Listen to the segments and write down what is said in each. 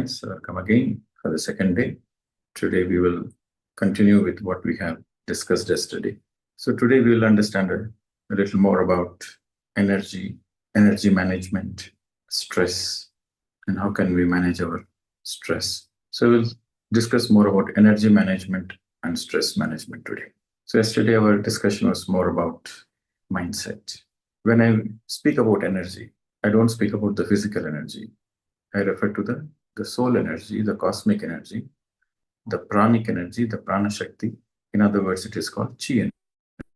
friends, come again for the second day. Today we will continue with what we have discussed yesterday. So today we will understand a little more about energy, energy management, stress, and how can we manage our stress. So we'll discuss more about energy management and stress management today. So yesterday our discussion was more about mindset. When I speak about energy, I don't speak about the physical energy. I refer to the soul energy, the cosmic energy, the pranic energy, the prana shakti. In other words, it is called chi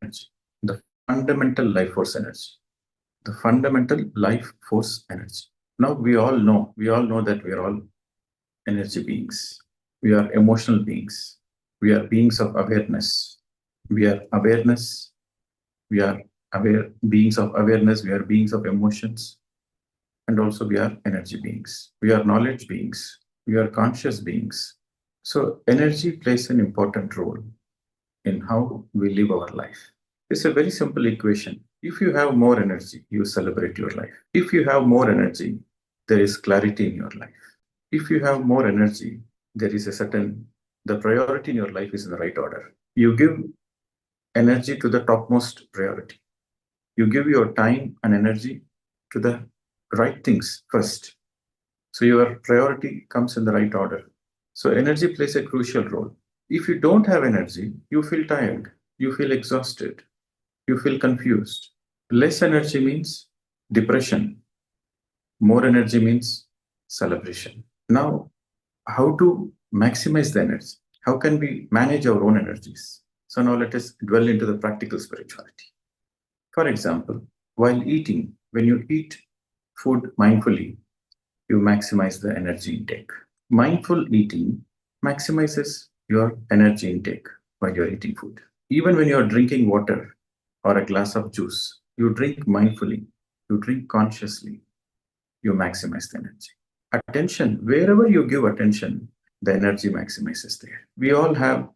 energy, the fundamental life force energy, the fundamental life force energy. Now we all know that we are all energy beings. We are emotional beings. We are beings of awareness. We are awareness. We are aware beings of awareness. We are beings of emotions. And also we are energy beings. We are knowledge beings. We are conscious beings. So energy plays an important role in how we live our life. It's a very simple equation. If you have more energy, you celebrate your life. If you have more energy, there is clarity in your life. If you have more energy, there is the priority in your life is in the right order. You give energy to the topmost priority. You give your time and energy to the right things first. So your priority comes in the right order. So energy plays a crucial role. If you don't have energy, you feel tired, you feel exhausted, you feel confused. Less energy means depression. More energy means celebration. Now, how to maximize the energy? How can we manage our own energies? So now let us dwell into the practical spirituality. For example, while eating, when you eat food mindfully, you maximize the energy intake. Mindful eating maximizes your energy intake while you're eating food. Even when you're drinking water or a glass of juice, you drink mindfully, you drink consciously, you maximize the energy. Attention, wherever you give attention, the energy maximizes there. We all have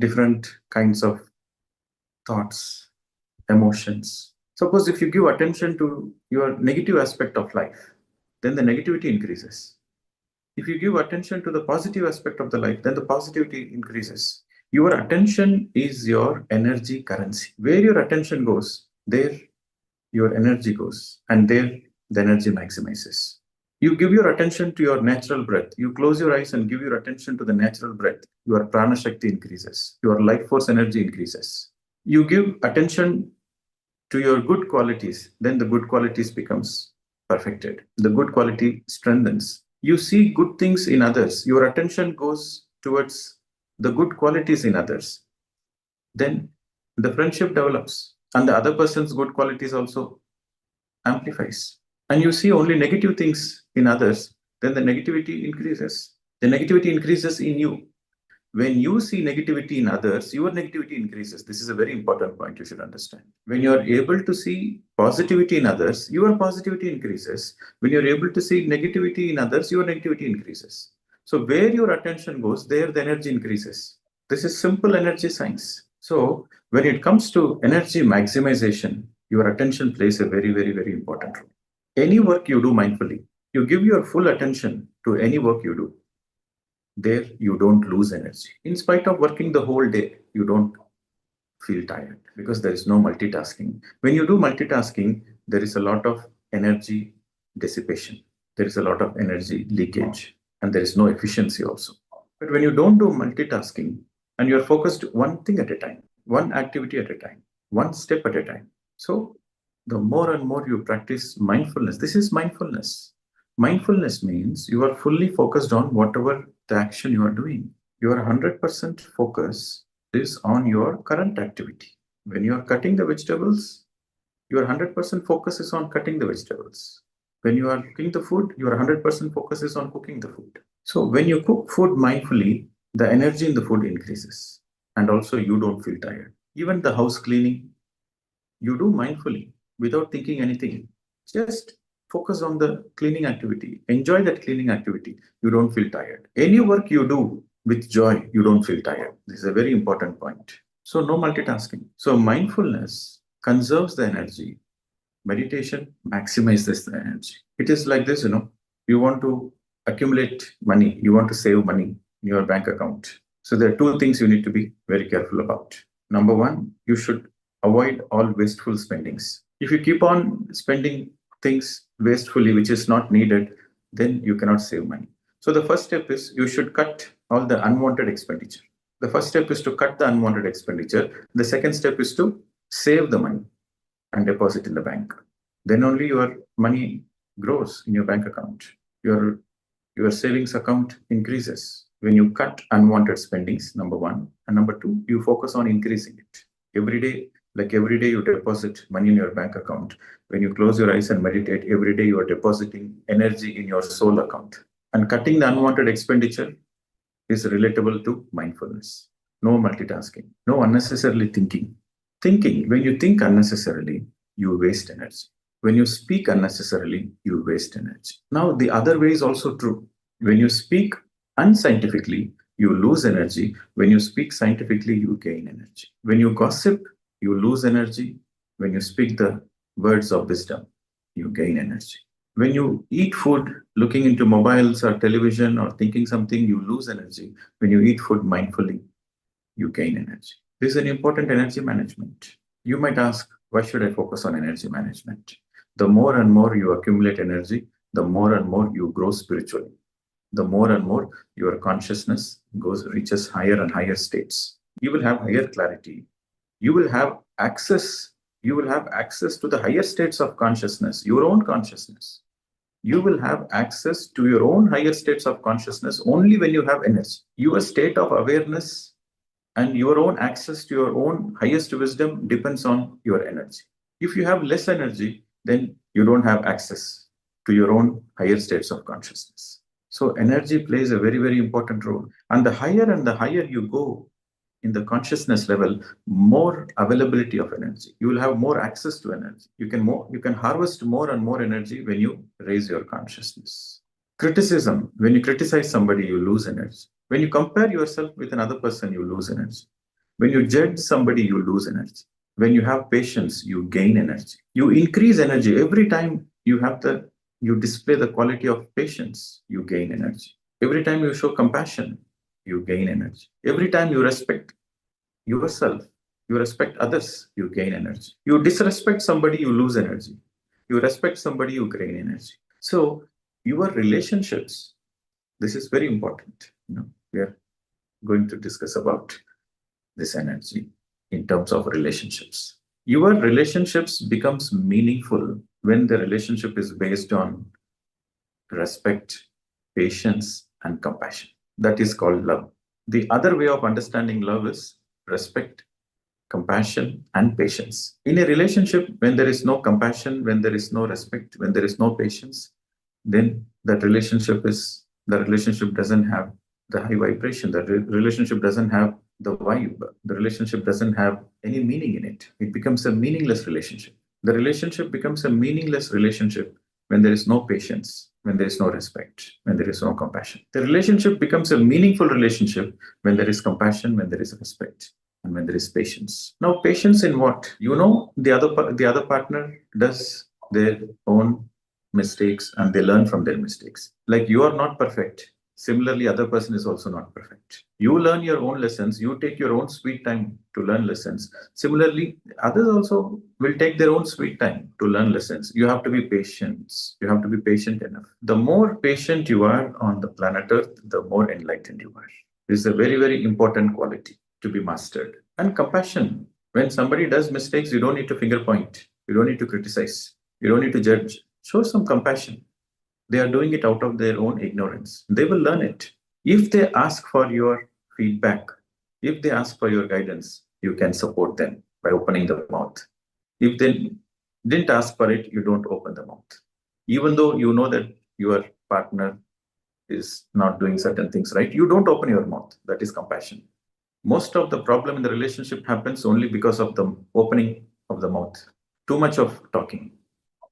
different kinds of thoughts, emotions. Suppose if you give attention to your negative aspect of life, then the negativity increases. If you give attention to the positive aspect of the life, then the positivity increases. Your attention is your energy currency. Where your attention goes, there your energy goes, and there the energy maximizes. You give your attention to your natural breath. You close your eyes and give your attention to the natural breath. Your prana shakti increases. Your life force energy increases. You give attention to your good qualities, then the good qualities becomes perfected. The good quality strengthens. You see good things in others. Your attention goes towards the good qualities in others. Then the friendship develops, and the other person's good qualities also amplifies. And you see only negative things in others, then the negativity increases. The negativity increases in you. When you see negativity in others, your negativity increases. This is a very important point you should understand. When you are able to see positivity in others, your positivity increases. When you're able to see negativity in others, your negativity increases. So where your attention goes, there the energy increases. This is simple energy science. So when it comes to energy maximization, your attention plays a very, very, very important role. Any work you do mindfully, you give your full attention to any work you do, there you don't lose energy. In spite of working the whole day, you don't feel tired because there is no multitasking. When you do multitasking, there is a lot of energy dissipation. There is a lot of energy leakage, and there is no efficiency also. But when you don't do multitasking and you're focused one thing at a time, one activity at a time, one step at a time. So the more and more you practice mindfulness, this is mindfulness. Mindfulness means you are fully focused on whatever the action you are doing. Your 100% focus is on your current activity. When you are cutting the vegetables, your 100% focus is on cutting the vegetables. When you are cooking the food, your 100% focus is on cooking the food. So when you cook food mindfully, the energy in the food increases. And also you don't feel tired. Even the house cleaning, you do mindfully without thinking anything. Just focus on the cleaning activity. Enjoy that cleaning activity. You don't feel tired. Any work you do with joy, you don't feel tired. This is a very important point. So no multitasking. So mindfulness conserves the energy. Meditation maximizes the energy. It is like this, you want to accumulate money, you want to save money in your bank account. So there are two things you need to be very careful about. Number one, you should avoid all wasteful spendings. If you keep on spending things wastefully, which is not needed, then you cannot save money. So the first step is you should cut all the unwanted expenditure. The first step is to cut the unwanted expenditure. The second step is to save the money and deposit in the bank. Then only your money grows in your bank account. Your savings account increases when you cut unwanted spendings, number one. And number two, you focus on increasing it. Every day you deposit money in your bank account. When you close your eyes and meditate, every day you are depositing energy in your soul account. And cutting the unwanted expenditure is relatable to mindfulness. No multitasking, no unnecessarily thinking. When you think unnecessarily, you waste energy. When you speak unnecessarily, you waste energy. Now, the other way is also true. When you speak unscientifically, you lose energy. When you speak scientifically, you gain energy. When you gossip, you lose energy. When you speak the words of wisdom, you gain energy. When you eat food looking into mobiles or television or thinking something, you lose energy. When you eat food mindfully, you gain energy. This is an important energy management. You might ask, why should I focus on energy management? The more and more you accumulate energy, the more and more you grow spiritually. The more and more your consciousness reaches higher and higher states. You will have higher clarity. You will have access. You will have access to the higher states of consciousness, your own consciousness. You will have access to your own higher states of consciousness only when you have energy. Your state of awareness and your own access to your own highest wisdom depends on your energy. If you have less energy, then you don't have access to your own higher states of consciousness. So energy plays a very, very important role. And the higher you go in the consciousness level, more availability of energy. You will have more access to energy. You can harvest more and more energy when you raise your consciousness. Criticism, when you criticize somebody, you lose energy. When you compare yourself with another person, you lose energy. When you judge somebody, you lose energy. When you have patience, you gain energy. You increase energy. Every time you display the quality of patience, you gain energy. Every time you show compassion, you gain energy. Every time you respect yourself, you respect others, you gain energy. You disrespect somebody, you lose energy. You respect somebody, you gain energy. So your relationships, this is very important. We are going to discuss about this energy in terms of relationships. Your relationships becomes meaningful when the relationship is based on respect, patience, and compassion. That is called love. The other way of understanding love is respect, compassion, and patience. In a relationship, when there is no compassion, when there is no respect, when there is no patience, then the relationship doesn't have the high vibration. The relationship doesn't have the vibe. The relationship doesn't have any meaning in it. It becomes a meaningless relationship. The relationship becomes a meaningless relationship when there is no patience, when there is no respect, when there is no compassion. The relationship becomes a meaningful relationship when there is compassion, when there is respect, and when there is patience. Now, patience in what? The other partner does their own mistakes and they learn from their mistakes. Like you are not perfect. Similarly, other person is also not perfect. You learn your own lessons. You take your own sweet time to learn lessons. Similarly, others also will take their own sweet time to learn lessons. You have to be patient. You have to be patient enough. The more patient you are on the planet Earth, the more enlightened you are. This is a very, very important quality to be mastered. And compassion. When somebody does mistakes, you don't need to finger point. You don't need to criticize. You don't need to judge. Show some compassion. They are doing it out of their own ignorance. They will learn it. If they ask for your feedback, if they ask for your guidance, you can support them by opening the mouth. If they didn't ask for it, you don't open the mouth. Even though you know that your partner is not doing certain things right, you don't open your mouth. That is compassion. Most of the problem in the relationship happens only because of the opening of the mouth. Too much of talking.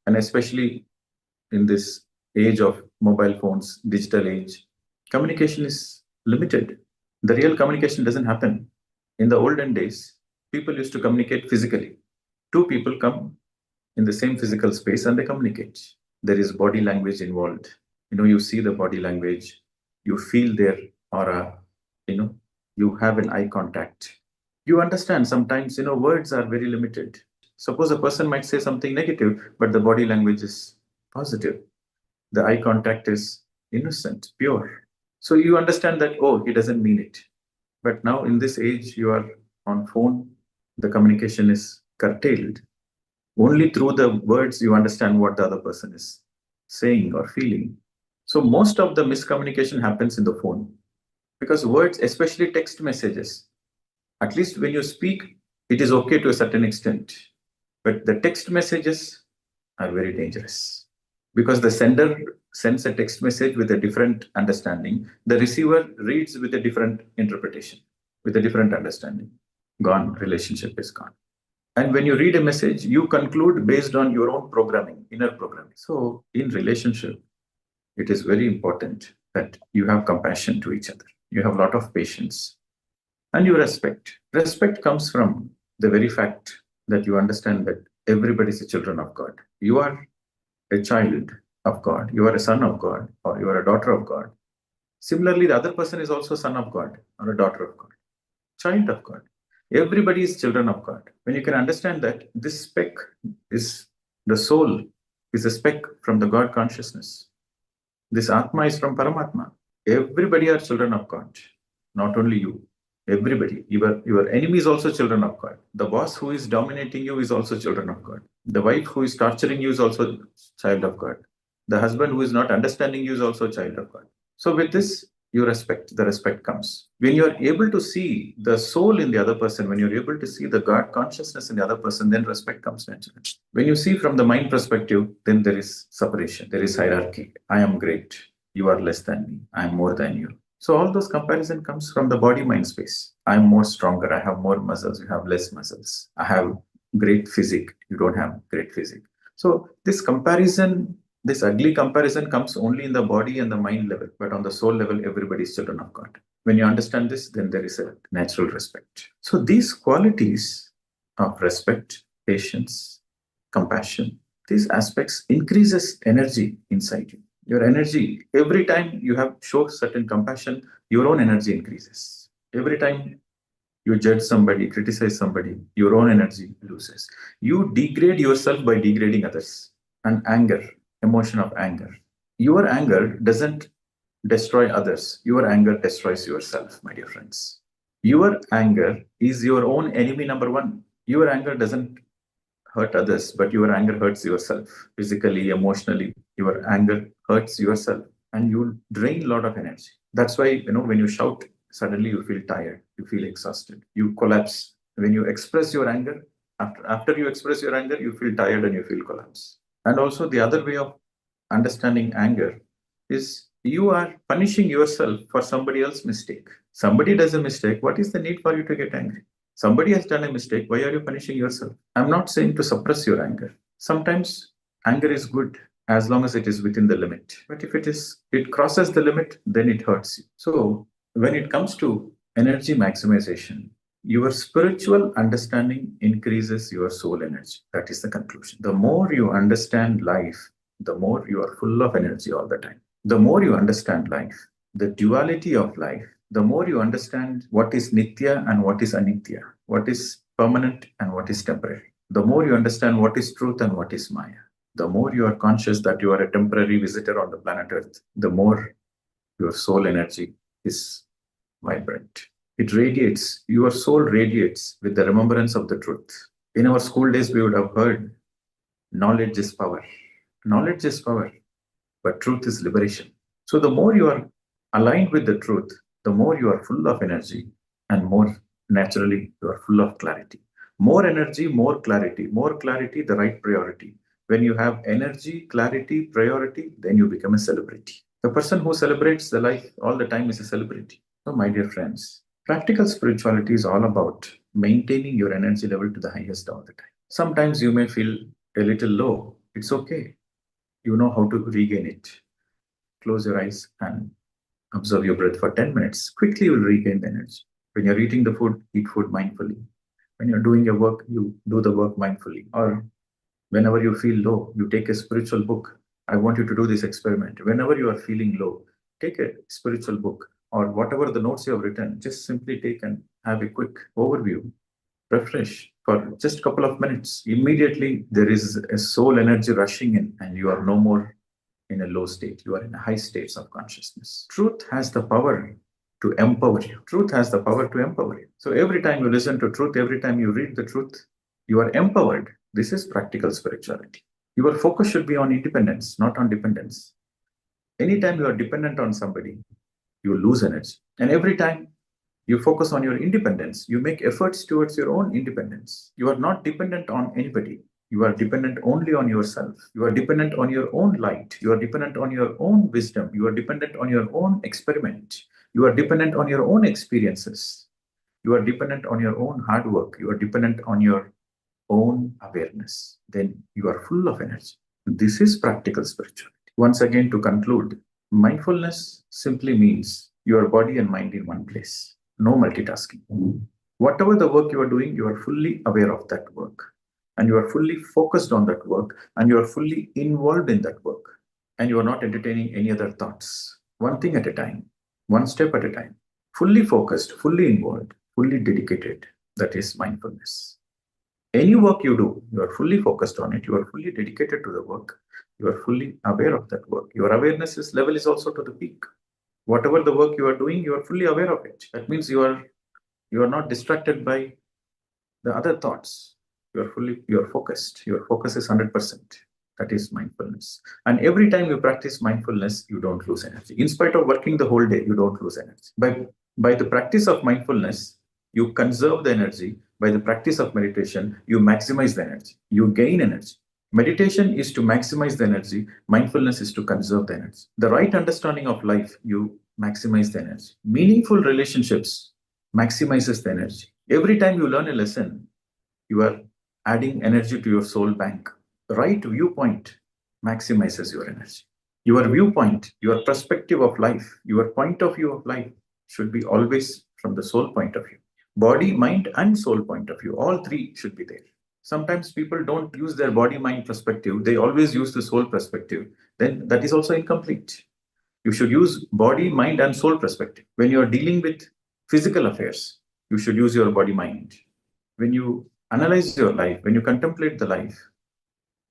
And especially in this age of mobile phones, digital age, communication is limited. The real communication doesn't happen. In the olden days, people used to communicate physically. Two people come in the same physical space and they communicate. There is body language involved. You see the body language, you feel their aura, you have an eye contact. You understand sometimes, words are very limited. Suppose a person might say something negative, but the body language is positive. The eye contact is innocent, pure. So you understand that, oh, he doesn't mean it. But now in this age, you are on phone, the communication is curtailed. Only through the words you understand what the other person is saying or feeling. So most of the miscommunication happens in the phone because words, especially text messages, at least when you speak, it is okay to a certain extent. But the text messages are very dangerous because the sender sends a text message with a different understanding. The receiver reads with a different interpretation, with a different understanding. Gone, relationship is gone. And when you read a message, you conclude based on your own programming, inner programming. So in relationship, it is very important that you have compassion to each other. You have a lot of patience and you respect. Respect comes from the very fact that you understand that everybody is a children of God. You are a child of God. You are a son of God or you are a daughter of God. Similarly, the other person is also son of God or a daughter of God, child of God. Everybody is children of God. When you can understand that this speck is the soul, is a speck from the God consciousness. This Atma is from Paramatma. Everybody are children of God, not only you. Everybody. Your enemy is also children of God. The boss who is dominating you is also children of God. The wife who is torturing you is also child of God. The husband who is not understanding you is also child of God. So with this, you respect, the respect comes. When you're able to see the soul in the other person, when you're able to see the God consciousness in the other person, then respect comes naturally. When you see from the mind perspective, then there is separation, there is hierarchy. I am great, you are less than me, I am more than you. So all those comparison comes from the body mind space. I am more stronger, I have more muscles, you have less muscles. I have great physique, you don't have great physique. So this comparison, this ugly comparison comes only in the body and the mind level, but on the soul level, everybody is children of God. When you understand this, then there is a natural respect. So these qualities of respect, patience, compassion, these aspects increases energy inside you. Your energy, every time you have show certain compassion, your own energy increases. Every time you judge somebody, criticize somebody, your own energy loses. You degrade yourself by degrading others. And anger, emotion of anger. Your anger doesn't destroy others. Your anger destroys yourself, my dear friends. Your anger is your own enemy number one. Your anger doesn't hurt others, but your anger hurts yourself physically, emotionally. Your anger hurts yourself and you drain a lot of energy. That's why, when you shout, suddenly you feel tired, you feel exhausted, you collapse. When you express your anger, after you express your anger, you feel tired and you feel collapse. And also, the other way of understanding anger is you are punishing yourself for somebody else's mistake. Somebody does a mistake. What is the need for you to get angry? Somebody has done a mistake. Why are you punishing yourself? I'm not saying to suppress your anger. Sometimes anger is good as long as it is within the limit. But if it crosses the limit, then it hurts you. So when it comes to energy maximization, your spiritual understanding increases your soul energy. That is the conclusion. The more you understand life, the more you are full of energy all the time. The more you understand life, the duality of life, the more you understand what is Nitya and what is Anitya, what is permanent and what is temporary, the more you understand what is truth and what is Maya, the more you are conscious that you are a temporary visitor on the planet Earth, the more your soul energy is vibrant. It radiates, your soul radiates with the remembrance of the truth. In our school days, we would have heard knowledge is power. Knowledge is power, but truth is liberation. So the more you are aligned with the truth, the more you are full of energy and more naturally you are full of clarity. More energy, more clarity, the right priority. When you have energy, clarity, priority, then you become a celebrity. The person who celebrates the life all the time is a celebrity. So, my dear friends, practical spirituality is all about maintaining your energy level to the highest all the time. Sometimes you may feel a little low. It's okay. You know how to regain it. Close your eyes and observe your breath for 10 minutes. Quickly, you will regain the energy. When you're eating the food, eat food mindfully. When you're doing your work, you do the work mindfully. Or whenever you feel low, you take a spiritual book I want you to do this experiment. Whenever you are feeling low, take a spiritual book or whatever the notes you have written, just simply take and have a quick overview, refresh for just a couple of minutes. Immediately, there is a soul energy rushing in, and you are no more in a low state. You are in a high states of consciousness. Truth has the power to empower you. Truth has the power to empower you. So every time you listen to truth, every time you read the truth, you are empowered. This is practical spirituality. Your focus should be on independence, not on dependence. Anytime you are dependent on somebody, you lose energy. And every time you focus on your independence, you make efforts towards your own independence. You are not dependent on anybody. You are dependent only on yourself. You are dependent on your own light. You are dependent on your own wisdom. You are dependent on your own experiment. You are dependent on your own experiences. You are dependent on your own hard work. You are dependent on your own awareness. Then you are full of energy. This is practical spirituality. Once again, to conclude, mindfulness simply means your body and mind in one place. No multitasking. Whatever the work you are doing, you are fully aware of that work. And you are fully focused on that work. And you are fully involved in that work. And you are not entertaining any other thoughts. One thing at a time, one step at a time. Fully focused, fully involved, fully dedicated. That is mindfulness. Any work you do, you are fully focused on it. You are fully dedicated to the work. You are fully aware of that work. Your awareness level is also to the peak. Whatever the work you are doing, you are fully aware of it. That means you are not distracted by the other thoughts. You are focused. Your focus is 100%. That is mindfulness. And every time you practice mindfulness, you don't lose energy. In spite of working the whole day, you don't lose energy. By the practice of mindfulness, you conserve the energy. By the practice of meditation, you maximize the energy. You gain energy. Meditation is to maximize the energy. Mindfulness is to conserve the energy. The right understanding of life, you maximize the energy. Meaningful relationships maximizes the energy. Every time you learn a lesson, you are adding energy to your soul bank. The right viewpoint maximizes your energy. Your viewpoint, your perspective of life, your point of view of life should be always from the soul point of view. Body, mind, and soul point of view. All three should be there. Sometimes people don't use their body mind perspective. They always use the soul perspective. Then that is also incomplete. You should use body, mind, and soul perspective. When you are dealing with physical affairs, you should use your body mind. When you analyze your life, when you contemplate the life,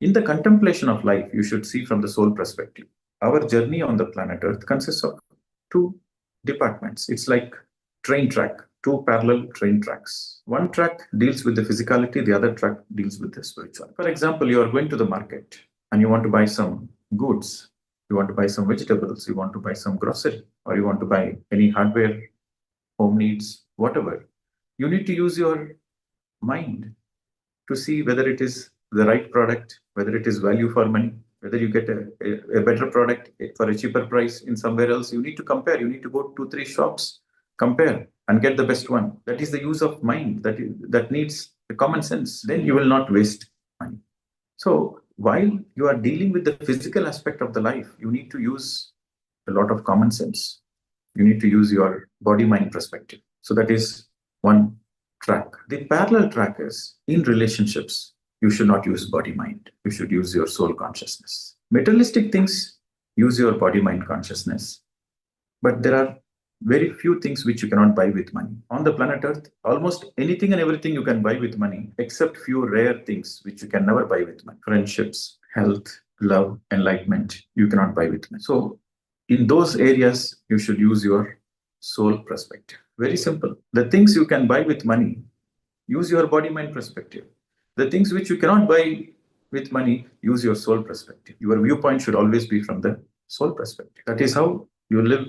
in the contemplation of life, you should see from the soul perspective. Our journey on the planet Earth consists of two departments. It's like train track, two parallel train tracks. One track deals with the physicality, the other track deals with the spirituality. For example, you are going to the market and you want to buy some goods. You want to buy some vegetables, you want to buy some grocery, or you want to buy any hardware, home needs, whatever. You need to use your mind to see whether it is the right product, whether it is value for money, whether you get a better product for a cheaper price in somewhere else. You need to compare. You need to go 2-3 shops, compare, and get the best one. That is the use of mind that needs the common sense. Then you will not waste money. So while you are dealing with the physical aspect of the life, you need to use a lot of common sense. You need to use your body-mind perspective. So that is one track. The parallel track is in relationships, you should not use body-mind. You should use your soul consciousness. Materialistic things, use your body-mind consciousness. But there are very few things which you cannot buy with money. On the planet Earth, almost anything and everything you can buy with money, except few rare things which you can never buy with money. Friendships, health, love, enlightenment, you cannot buy with money. So in those areas, you should use your soul perspective. Very simple. The things you can buy with money, use your body-mind perspective. The things which you cannot buy with money, use your soul perspective. Your viewpoint should always be from the soul perspective. That is how you live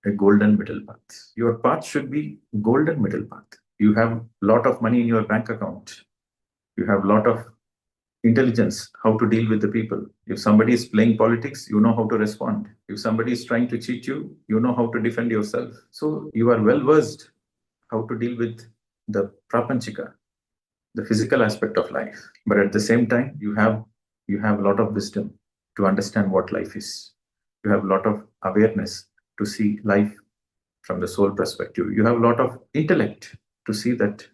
a golden middle path. Your path should be golden middle path. You have a lot of money in your bank account. You have a lot of intelligence, how to deal with the people. If somebody is playing politics, you know how to respond. If somebody is trying to cheat you, you know how to defend yourself. So you are well versed how to deal with the prapanchika, the physical aspect of life. But at the same time, you have a lot of wisdom to understand what life is. You have a lot of awareness to see life from the soul perspective. You have a lot of intellect to see that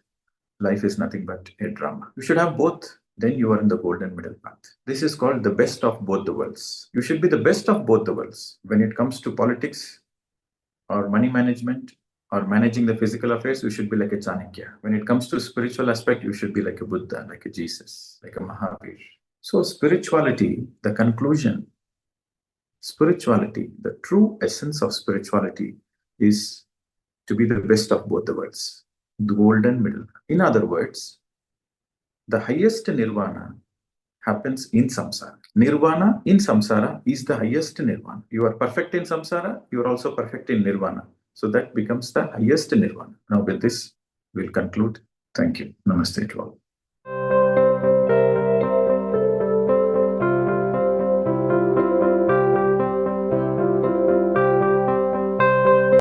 life is nothing but a drama. You should have both then you are in the golden middle path. This is called the best of both the worlds. You should be the best of both the worlds. When it comes to politics or money management or managing the physical affairs, you should be like a Chanakya. When it comes to spiritual aspect, you should be like a Buddha, like a Jesus, like a Mahavir. So spirituality, the conclusion, spirituality, the true essence of spirituality is to be the best of both the worlds, the golden middle. In other words, the highest nirvana happens in samsara. Nirvana in samsara is the highest nirvana. You are perfect in samsara, you are also perfect in nirvana. So that becomes the highest nirvana. Now with this, we'll conclude. Thank you. Namaste to all.